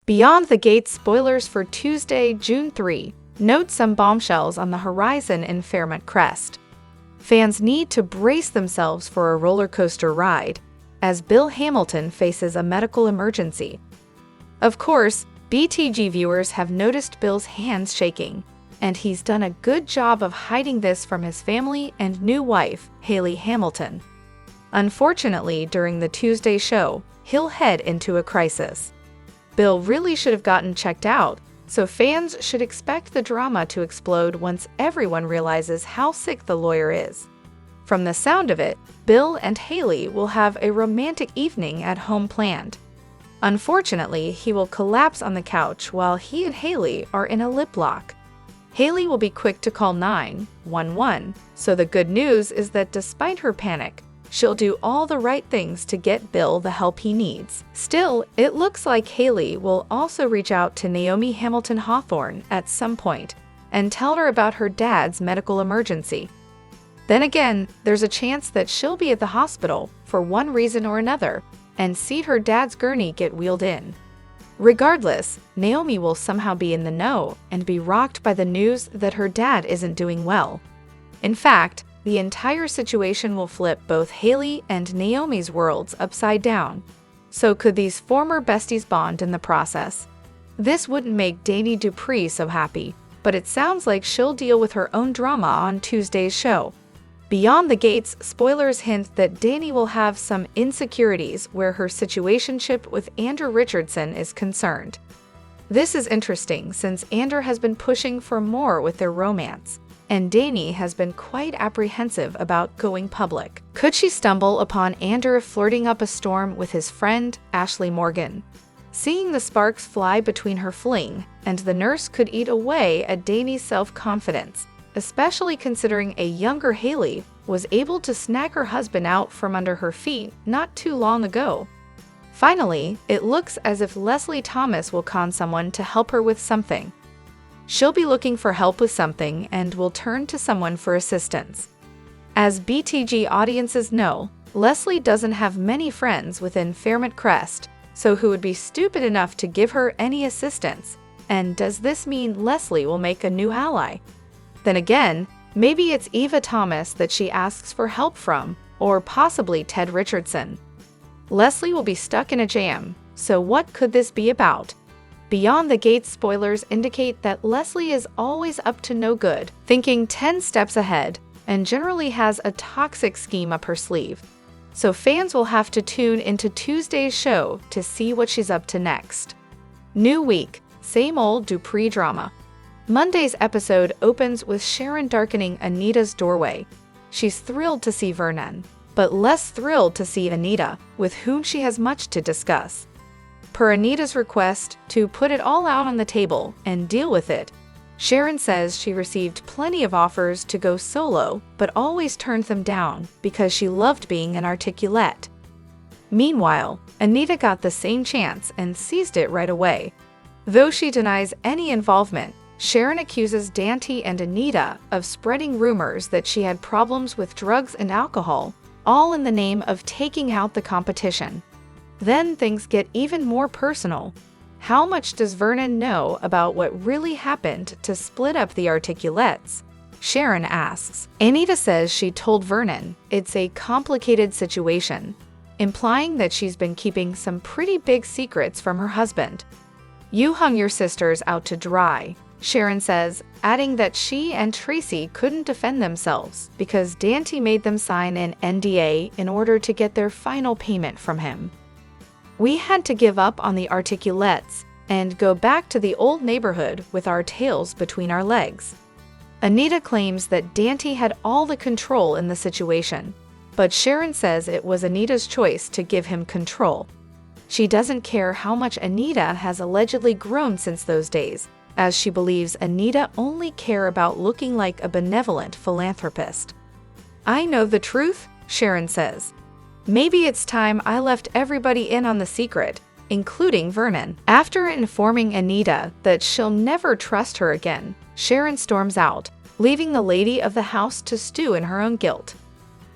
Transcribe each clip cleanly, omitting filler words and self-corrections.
Beyond the Gates spoilers for Tuesday, June 3. Note some bombshells on the horizon in Fairmont Crest. Fans need to brace themselves for a roller coaster ride, as Bill Hamilton faces a medical emergency. Of course, BTG viewers have noticed Bill's hands shaking, and he's done a good job of hiding this from his family and new wife, Hayley Hamilton. Unfortunately, during the Tuesday show, he'll head into a crisis. Bill really should have gotten checked out, so fans should expect the drama to explode once everyone realizes how sick the lawyer is. From the sound of it, Bill and Hayley will have a romantic evening at home planned. Unfortunately, he will collapse on the couch while he and Hayley are in a lip lock. Hayley will be quick to call 911, so the good news is that despite her panic, she'll do all the right things to get Bill the help he needs. Still, it looks like Hayley will also reach out to Naomi Hamilton Hawthorne at some point and tell her about her dad's medical emergency. Then again, there's a chance that she'll be at the hospital for one reason or another and see her dad's gurney get wheeled in. Regardless, Naomi will somehow be in the know and be rocked by the news that her dad isn't doing well. In fact, the entire situation will flip both Hayley and Naomi's worlds upside down. So could these former besties bond in the process? This wouldn't make Dany Dupree so happy, but it sounds like she'll deal with her own drama on Tuesday's show. Beyond the Gates spoilers hint that Dany will have some insecurities where her situationship with Andrew Richardson is concerned. This is interesting since Andrew has been pushing for more with their romance, and Dany has been quite apprehensive about going public. Could she stumble upon Andrew flirting up a storm with his friend, Ashley Morgan? Seeing the sparks fly between her fling, and the nurse could eat away at Dany's self-confidence, especially considering a younger Hayley was able to snag her husband out from under her feet not too long ago. Finally, it looks as if Leslie Thomas will con someone to help her with something. She'll be looking for help with something and will turn to someone for assistance. As BTG audiences know, Leslie doesn't have many friends within Fairmont Crest, so who would be stupid enough to give her any assistance? And does this mean Leslie will make a new ally? Then again, maybe it's Eva Thomas that she asks for help from, or possibly Ted Richardson. Leslie will be stuck in a jam, so what could this be about? Beyond the Gates spoilers indicate that Leslie is always up to no good, thinking 10 steps ahead, and generally has a toxic scheme up her sleeve. So fans will have to tune into Tuesday's show to see what she's up to next. New week, same old Dupree drama. Monday's episode opens with Sharon darkening Anita's doorway. She's thrilled to see Vernon, but less thrilled to see Anita, with whom she has much to discuss. Per Anita's request to put it all out on the table and deal with it, Sharon says she received plenty of offers to go solo, but always turned them down because she loved being an articulette. Meanwhile, Anita got the same chance and seized it right away. Though she denies any involvement, Sharon accuses Dany and Anita of spreading rumors that she had problems with drugs and alcohol, all in the name of taking out the competition. Then things get even more personal. How much does Vernon know about what really happened to split up the articulettes? Sharon asks. Anita says she told Vernon it's a complicated situation, implying that she's been keeping some pretty big secrets from her husband. You hung your sisters out to dry, Sharon says, adding that she and Tracy couldn't defend themselves because Dany made them sign an NDA in order to get their final payment from him. We had to give up on the articulettes and go back to the old neighborhood with our tails between our legs. Anita claims that Dany had all the control in the situation, but Sharon says it was Anita's choice to give him control. She doesn't care how much Anita has allegedly grown since those days, as she believes Anita only cares about looking like a benevolent philanthropist. I know the truth, Sharon says. Maybe it's time I left everybody in on the secret, including Vernon. After informing Anita that she'll never trust her again, Sharon storms out, leaving the lady of the house to stew in her own guilt.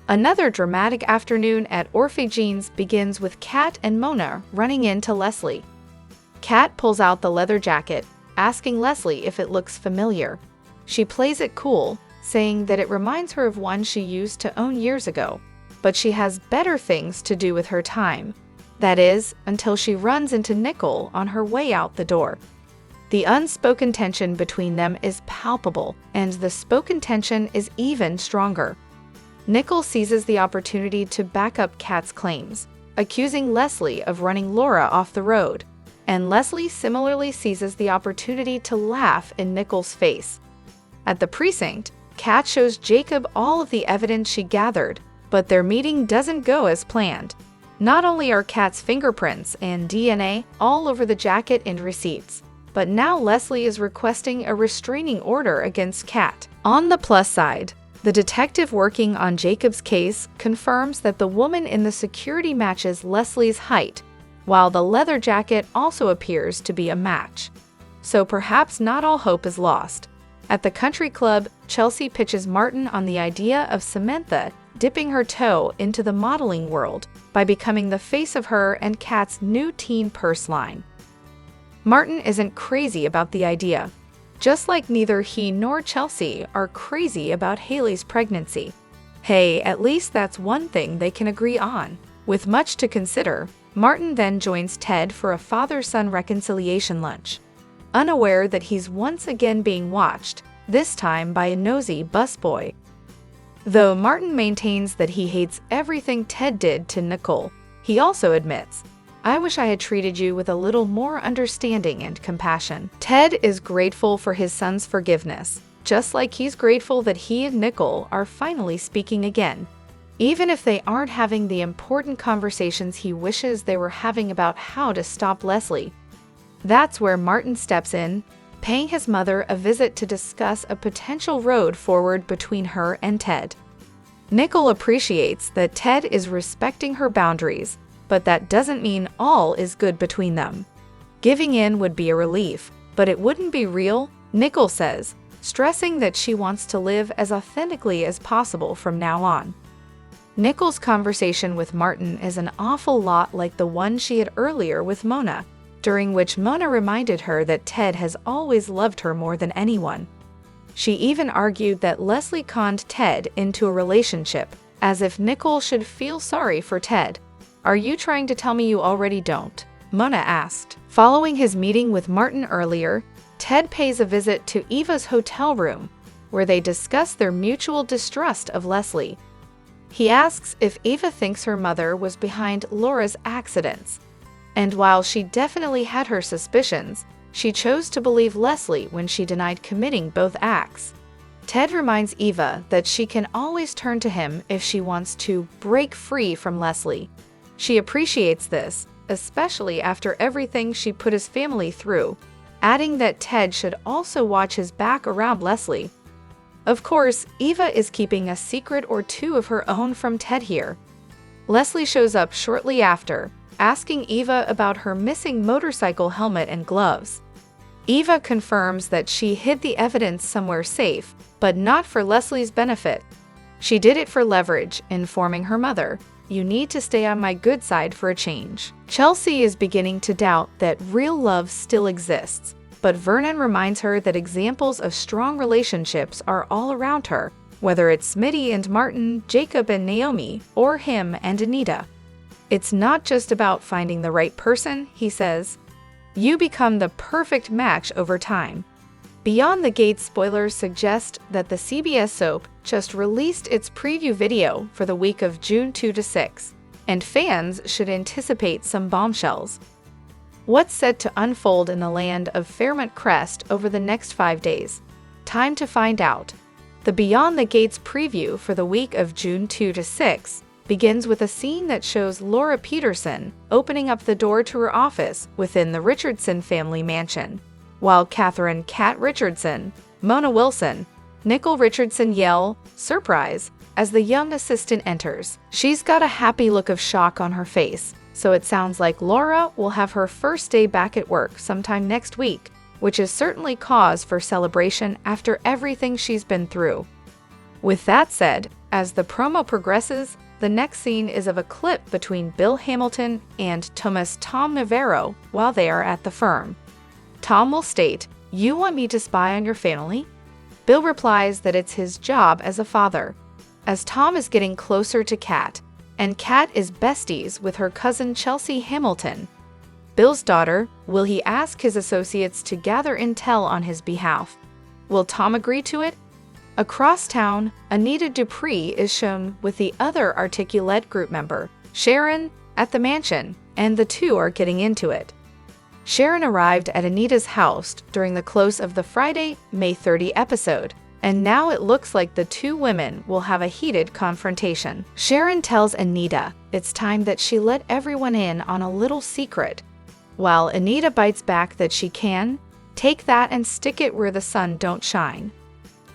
Another dramatic afternoon at Orphe Jeans begins with Kat and Mona running into Leslie. Kat pulls out the leather jacket, asking Leslie if it looks familiar. She plays it cool, saying that it reminds her of one she used to own years ago, but she has better things to do with her time. That is, until she runs into Nickel on her way out the door. The unspoken tension between them is palpable, and the spoken tension is even stronger. Nickel seizes the opportunity to back up Kat's claims, accusing Leslie of running Laura off the road, and Leslie similarly seizes the opportunity to laugh in Nickel's face. At the precinct, Kat shows Jacob all of the evidence she gathered, but their meeting doesn't go as planned. Not only are Kat's fingerprints and DNA all over the jacket and receipts, but now Leslie is requesting a restraining order against Kat. On the plus side, the detective working on Jacob's case confirms that the woman in the security matches Leslie's height, while the leather jacket also appears to be a match. So perhaps not all hope is lost. At the country club, Chelsea pitches Martin on the idea of Samantha dipping her toe into the modeling world by becoming the face of her and Kat's new teen purse line. Martin isn't crazy about the idea, just like neither he nor Chelsea are crazy about Haley's pregnancy. Hey, at least that's one thing they can agree on. With much to consider, Martin then joins Ted for a father-son reconciliation lunch, unaware that he's once again being watched, this time by a nosy busboy. Though Martin maintains that he hates everything Ted did to Nicole, he also admits, "I wish I had treated you with a little more understanding and compassion." Ted is grateful for his son's forgiveness, just like he's grateful that he and Nicole are finally speaking again, even if they aren't having the important conversations he wishes they were having about how to stop Leslie. That's where Martin steps in, paying his mother a visit to discuss a potential road forward between her and Ted. Nicole appreciates that Ted is respecting her boundaries, but that doesn't mean all is good between them. Giving in would be a relief, but it wouldn't be real, Nicole says, stressing that she wants to live as authentically as possible from now on. Nicole's conversation with Martin is an awful lot like the one she had earlier with Mona, during which Mona reminded her that Ted has always loved her more than anyone. She even argued that Leslie conned Ted into a relationship, as if Nicole should feel sorry for Ted. "Are you trying to tell me you already don't?" Mona asked. Following his meeting with Martin earlier, Ted pays a visit to Eva's hotel room, where they discuss their mutual distrust of Leslie. He asks if Eva thinks her mother was behind Laura's accidents, and while she definitely had her suspicions, she chose to believe Leslie when she denied committing both acts. Ted reminds Eva that she can always turn to him if she wants to break free from Leslie. She appreciates this, especially after everything she put his family through, adding that Ted should also watch his back around Leslie. Of course, Eva is keeping a secret or two of her own from Ted here. Leslie shows up shortly after, asking Eva about her missing motorcycle helmet and gloves. Eva confirms that she hid the evidence somewhere safe, but not for Leslie's benefit. She did it for leverage, informing her mother, "You need to stay on my good side for a change." Chelsea is beginning to doubt that real love still exists, but Vernon reminds her that examples of strong relationships are all around her, whether it's Smitty and Martin, Jacob and Naomi, or him and Anita. "It's not just about finding the right person," he says. "You become the perfect match over time." Beyond the Gates spoilers suggest that the CBS soap just released its preview video for the week of June 2 to 6, and fans should anticipate some bombshells. What's set to unfold in the land of Fairmont Crest over the next 5 days? Time to find out. The Beyond the Gates preview for the week of June 2 to 6 begins with a scene that shows Laura Peterson opening up the door to her office within the Richardson family mansion, while Catherine "Cat" Richardson, Mona Wilson, Nicole Richardson yell, "Surprise!" as the young assistant enters. She's got a happy look of shock on her face, so it sounds like Laura will have her first day back at work sometime next week, which is certainly cause for celebration after everything she's been through. With that said, as the promo progresses, the next scene is of a clip between Bill Hamilton and Tom Navarro while they are at the firm. Tom will state, "You want me to spy on your family?" Bill replies that it's his job as a father. As Tom is getting closer to Kat, and Kat is besties with her cousin Chelsea Hamilton, Bill's daughter, will he ask his associates to gather intel on his behalf? Will Tom agree to it? Across town, Anita Dupree is shown with the other Articulate group member, Sharon, at the mansion, and the two are getting into it. Sharon arrived at Anita's house during the close of the Friday, May 30 episode, and now it looks like the two women will have a heated confrontation. Sharon tells Anita it's time that she let everyone in on a little secret, while Anita bites back that she can take that and stick it where the sun don't shine.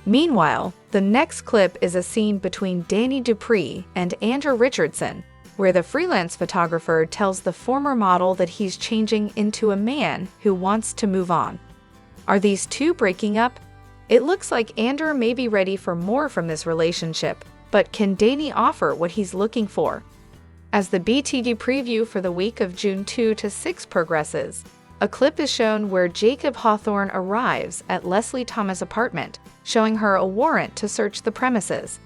Meanwhile, the next clip is a scene between Dany Dupree and Andrew Richardson, where the freelance photographer tells the former model that he's changing into a man who wants to move on. Are these two breaking up? It looks like Andrew may be ready for more from this relationship, but can Dany offer what he's looking for? As the BTG preview for the week of June 2 to 6 progresses, a clip is shown where Jacob Hawthorne arrives at Leslie Thomas' apartment, showing her a warrant to search the premises.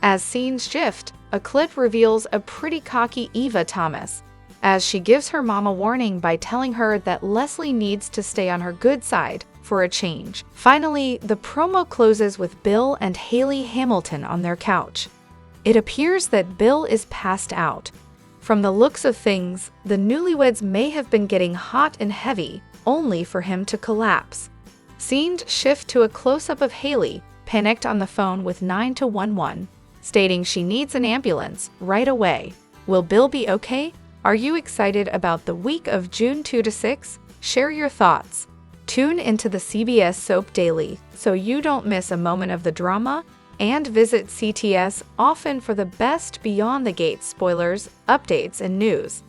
As scenes shift, a clip reveals a pretty cocky Eva Thomas, as she gives her mom a warning by telling her that Leslie needs to stay on her good side for a change. Finally, the promo closes with Bill and Haley Hamilton on their couch. It appears that Bill is passed out. From the looks of things, the newlyweds may have been getting hot and heavy, only for him to collapse. Scenes shift to a close-up of Haley, panicked on the phone with 911, stating she needs an ambulance right away. Will Bill be okay? Are you excited about the week of June 2 to 6? Share your thoughts. Tune into the CBS Soap Daily so you don't miss a moment of the drama, and visit CTS often for the best Beyond the Gates spoilers, updates, and news.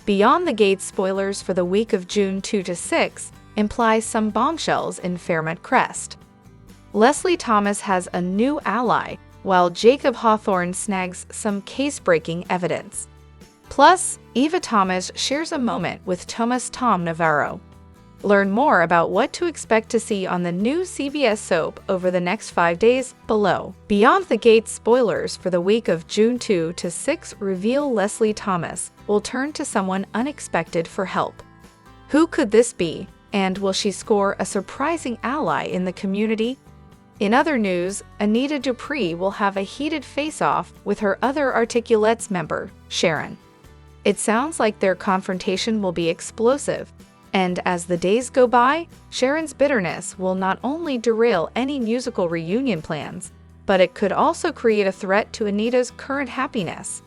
Beyond the Gates spoilers for the week of June 2 to 6 implies some bombshells in Fairmont Crest. Leslie Thomas has a new ally, while Jacob Hawthorne snags some case-breaking evidence. Plus, Eva Thomas shares a moment with Tom Navarro. Learn more about what to expect to see on the new CBS soap over the next 5 days below. Beyond the Gates spoilers for the week of June 2 to 6 reveal Leslie Thomas will turn to someone unexpected for help. Who could this be, and will she score a surprising ally in the community? In other news, Anita Dupree will have a heated face-off with her other Articulates member, Sharon. It sounds like their confrontation will be explosive, and as the days go by, Sharon's bitterness will not only derail any musical reunion plans, but it could also create a threat to Anita's current happiness.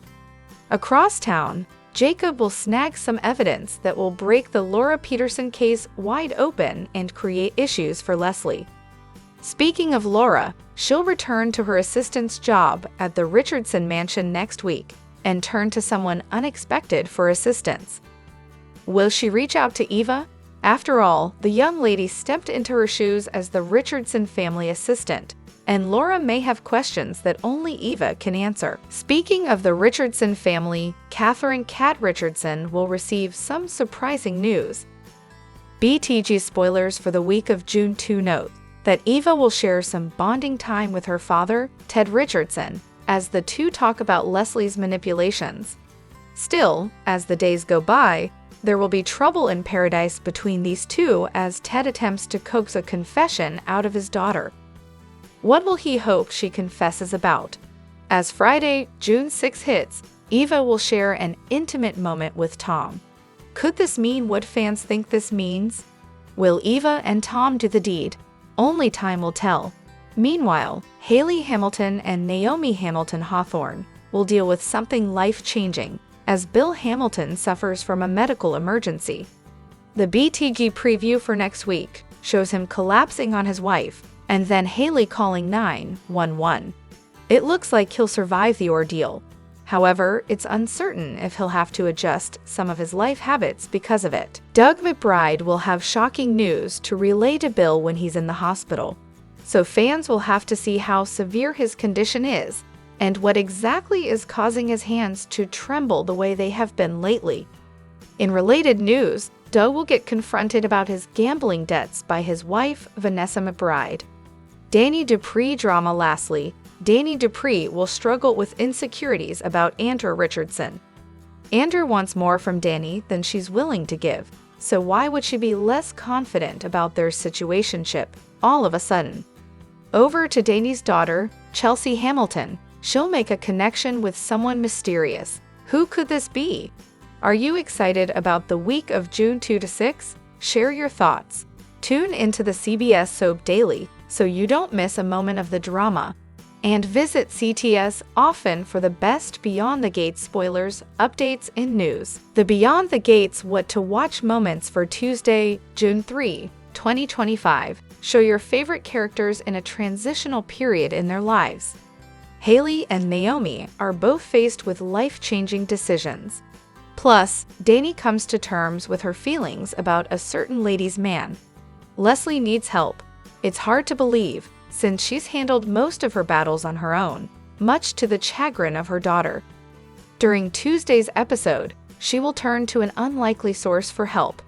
Across town, Jacob will snag some evidence that will break the Laura Peterson case wide open and create issues for Leslie. Speaking of Laura, she'll return to her assistant's job at the Richardson mansion next week and turn to someone unexpected for assistance. Will she reach out to Eva? After all, the young lady stepped into her shoes as the Richardson family assistant, and Laura may have questions that only Eva can answer. Speaking of the Richardson family, Catherine Kat Richardson will receive some surprising news. BTG spoilers for the week of June 2 note that Eva will share some bonding time with her father, Ted Richardson, as the two talk about Leslie's manipulations. Still, as the days go by, there will be trouble in paradise between these two as Ted attempts to coax a confession out of his daughter. What will he hope she confesses about? As Friday, June 6 hits, Eva will share an intimate moment with Tom. Could this mean what fans think this means? Will Eva and Tom do the deed? Only time will tell. Meanwhile, Haley Hamilton and Naomi Hamilton Hawthorne will deal with something life-changing as Bill Hamilton suffers from a medical emergency. The BTG preview for next week shows him collapsing on his wife, and then Haley calling 911. It looks like he'll survive the ordeal. However, it's uncertain if he'll have to adjust some of his life habits because of it. Doug McBride will have shocking news to relay to Bill when he's in the hospital, so fans will have to see how severe his condition is and what exactly is causing his hands to tremble the way they have been lately. In related news, Doe will get confronted about his gambling debts by his wife, Vanessa McBride. Dany Dupree drama. Lastly, Dany Dupree will struggle with insecurities about Andrew Richardson. Andrew wants more from Dany than she's willing to give, so why would she be less confident about their situationship all of a sudden? Over to Dany's daughter, Chelsea Hamilton. She'll make a connection with someone mysterious. Who could this be? Are you excited about the week of June 2 to 6? Share your thoughts. Tune into the CBS Soap Daily so you don't miss a moment of the drama. And visit CTS often for the best Beyond the Gates spoilers, updates, and news. The Beyond the Gates What to Watch moments for Tuesday, June 3, 2025 show your favorite characters in a transitional period in their lives. Haley and Naomi are both faced with life-changing decisions. Plus, Dany comes to terms with her feelings about a certain ladies' man. Leslie needs help. It's hard to believe, since she's handled most of her battles on her own, much to the chagrin of her daughter. During Tuesday's episode, she will turn to an unlikely source for help.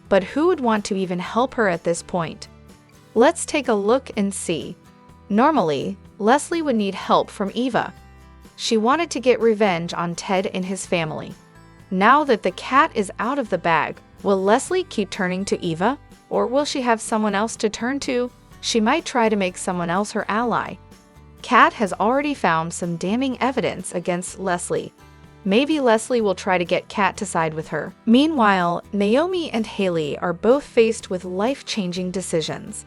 But who would want to even help her at this point? Let's take a look and see. Normally, Leslie would need help from Eva. She wanted to get revenge on Ted and his family. Now that the cat is out of the bag, will Leslie keep turning to Eva? Or will she have someone else to turn to? She might try to make someone else her ally. Kat has already found some damning evidence against Leslie. Maybe Leslie will try to get Kat to side with her. Meanwhile, Naomi and Haley are both faced with life-changing decisions.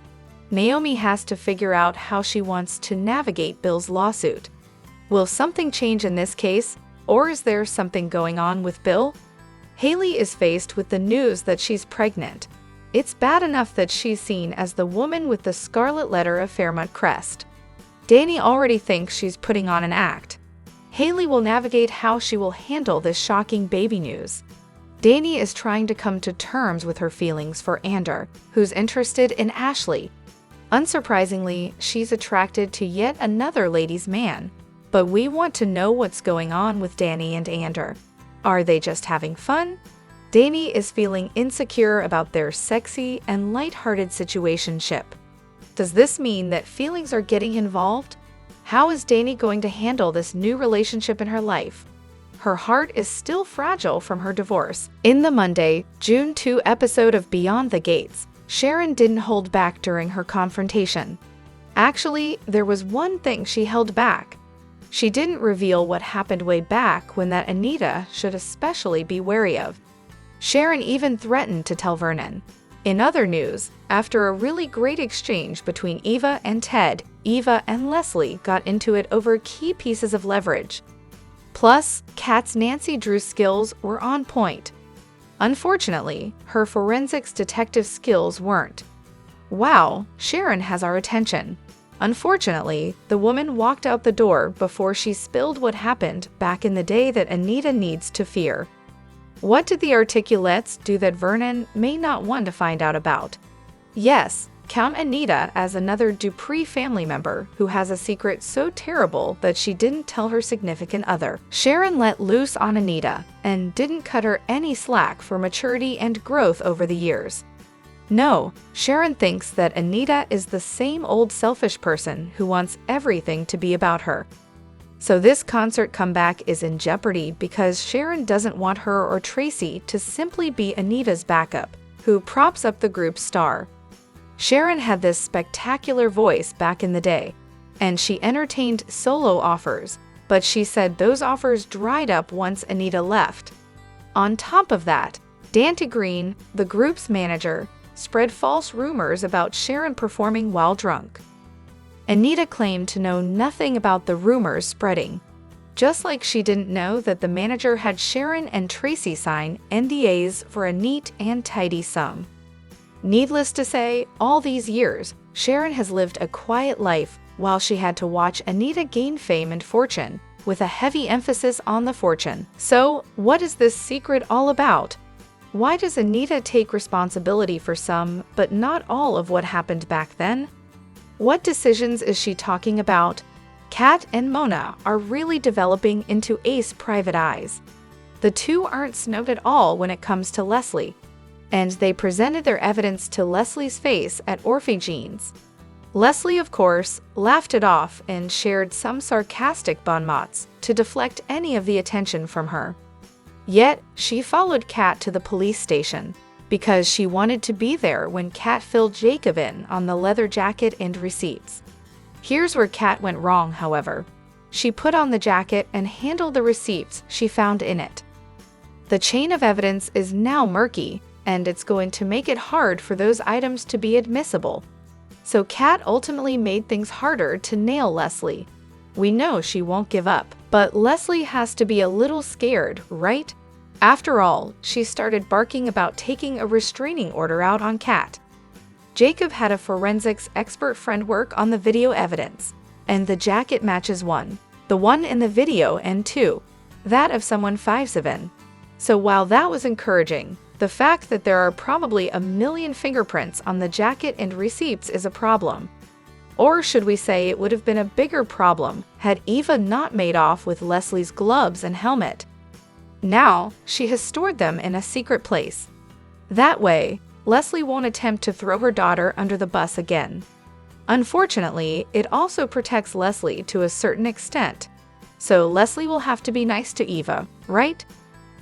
Naomi has to figure out how she wants to navigate Bill's lawsuit. Will something change in this case, or is there something going on with Bill? Haley is faced with the news that she's pregnant. It's bad enough that she's seen as the woman with the scarlet letter of Fairmont Crest. Dany already thinks she's putting on an act. Haley will navigate how she will handle this shocking baby news. Dany is trying to come to terms with her feelings for Andrew, who's interested in Ashley. Unsurprisingly, she's attracted to yet another ladies' man. But we want to know what's going on with Dany and Andrew. Are they just having fun? Dany is feeling insecure about their sexy and light-hearted situationship. Does this mean that feelings are getting involved? How is Dany going to handle this new relationship in her life? Her heart is still fragile from her divorce. In the Monday, June 2 episode of Beyond the Gates, Sharon didn't hold back during her confrontation. Actually, there was one thing she held back. She didn't reveal what happened way back when that Anita should especially be wary of. Sharon even threatened to tell Vernon. In other news, after a really great exchange between Eva and Ted, Eva and Leslie got into it over key pieces of leverage. Plus, Kat's Nancy Drew skills were on point. Unfortunately, her forensics detective skills weren't. Wow, Sharon has our attention. Unfortunately, the woman walked out the door before she spilled what happened back in the day that Anita needs to fear. What did the articulates do that Vernon may not want to find out about? Yes, count Anita as another Dupree family member who has a secret so terrible that she didn't tell her significant other. Sharon let loose on Anita and didn't cut her any slack for maturity and growth over the years. No, Sharon thinks that Anita is the same old selfish person who wants everything to be about her. So this concert comeback is in jeopardy because Sharon doesn't want her or Tracy to simply be Anita's backup, who props up the group's star. Sharon had this spectacular voice back in the day, and she entertained solo offers, but she said those offers dried up once Anita left. On top of that, Dante Green, the group's manager, spread false rumors about Sharon performing while drunk. Anita claimed to know nothing about the rumors spreading, just like she didn't know that the manager had Sharon and Tracy sign NDAs for a neat and tidy sum. Needless to say, all these years, Sharon has lived a quiet life while she had to watch Anita gain fame and fortune, with a heavy emphasis on the fortune. So, what is this secret all about? Why does Anita take responsibility for some, but not all of what happened back then? What decisions is she talking about? Kat and Mona are really developing into ace private eyes. The two aren't snowed at all when it comes to Leslie, and they presented their evidence to Leslie's face at Orphegene's. Leslie, of course, laughed it off and shared some sarcastic bon mots to deflect any of the attention from her. Yet, she followed Kat to the police station because she wanted to be there when Kat filled Jacob in on the leather jacket and receipts. Here's where Kat went wrong, however. She put on the jacket and handled the receipts she found in it. The chain of evidence is now murky, and it's going to make it hard for those items to be admissible. So Kat ultimately made things harder to nail Leslie. We know she won't give up, but Leslie has to be a little scared, right? After all, she started barking about taking a restraining order out on Kat. Jacob had a forensics expert friend work on the video evidence, and the jacket matches one, the one in the video, and two, that of someone 5'7". So while that was encouraging, the fact that there are probably a million fingerprints on the jacket and receipts is a problem. Or should we say it would have been a bigger problem had Eva not made off with Leslie's gloves and helmet. Now, she has stored them in a secret place. That way, Leslie won't attempt to throw her daughter under the bus again. Unfortunately, it also protects Leslie to a certain extent. So Leslie will have to be nice to Eva, right?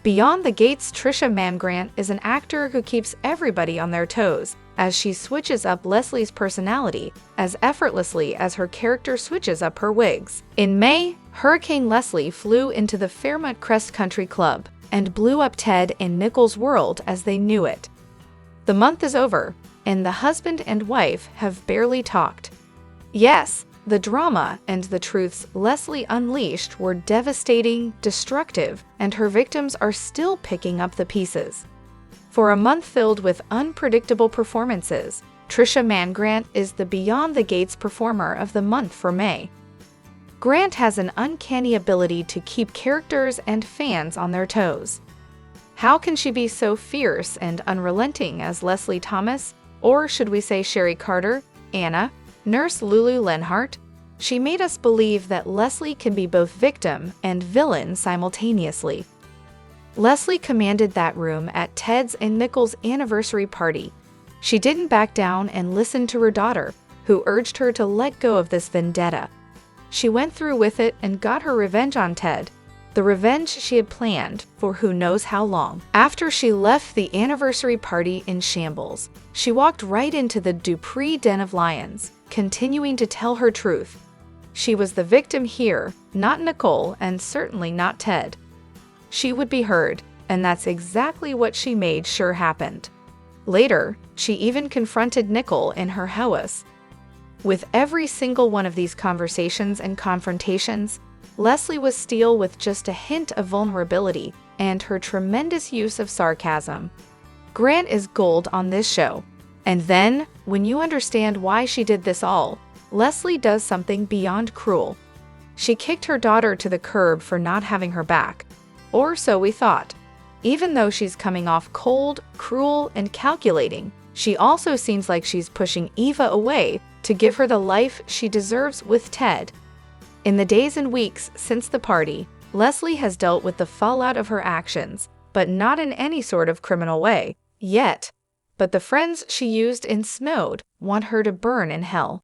Beyond the Gates, Trisha Mangrant is an actor who keeps everybody on their toes as she switches up Leslie's personality as effortlessly as her character switches up her wigs. In May, Hurricane Leslie flew into the Fairmont Crest Country Club and blew up Ted and Nicole's world as they knew it. The month is over, and the husband and wife have barely talked. Yes, the drama and the truths Leslie unleashed were devastating, destructive, and her victims are still picking up the pieces. For a month filled with unpredictable performances, Trisha Mangrant is the Beyond the Gates performer of the month for May. Grant has an uncanny ability to keep characters and fans on their toes. How can she be so fierce and unrelenting as Leslie Thomas, or should we say Sherry Carter, Anna, Nurse Lulu Lenhart? She made us believe that Leslie can be both victim and villain simultaneously. Leslie commanded that room at Ted's and Nicole's anniversary party. She didn't back down and listened to her daughter, who urged her to let go of this vendetta. She went through with it and got her revenge on Ted, the revenge she had planned for who knows how long. After she left the anniversary party in shambles, she walked right into the Dupree Den of Lions, continuing to tell her truth. She was the victim here, not Nicole, and certainly not Ted. She would be heard, and that's exactly what she made sure happened. Later, she even confronted Nicole in her house. With every single one of these conversations and confrontations, Leslie was steel with just a hint of vulnerability and her tremendous use of sarcasm. Grant is gold on this show. And then, when you understand why she did this all, Leslie does something beyond cruel. She kicked her daughter to the curb for not having her back. Or so we thought. Even though she's coming off cold, cruel, and calculating, she also seems like she's pushing Eva away to give her the life she deserves with Ted. In the days and weeks since the party, Leslie has dealt with the fallout of her actions, but not in any sort of criminal way, yet. But the friends she used and snowed want her to burn in hell.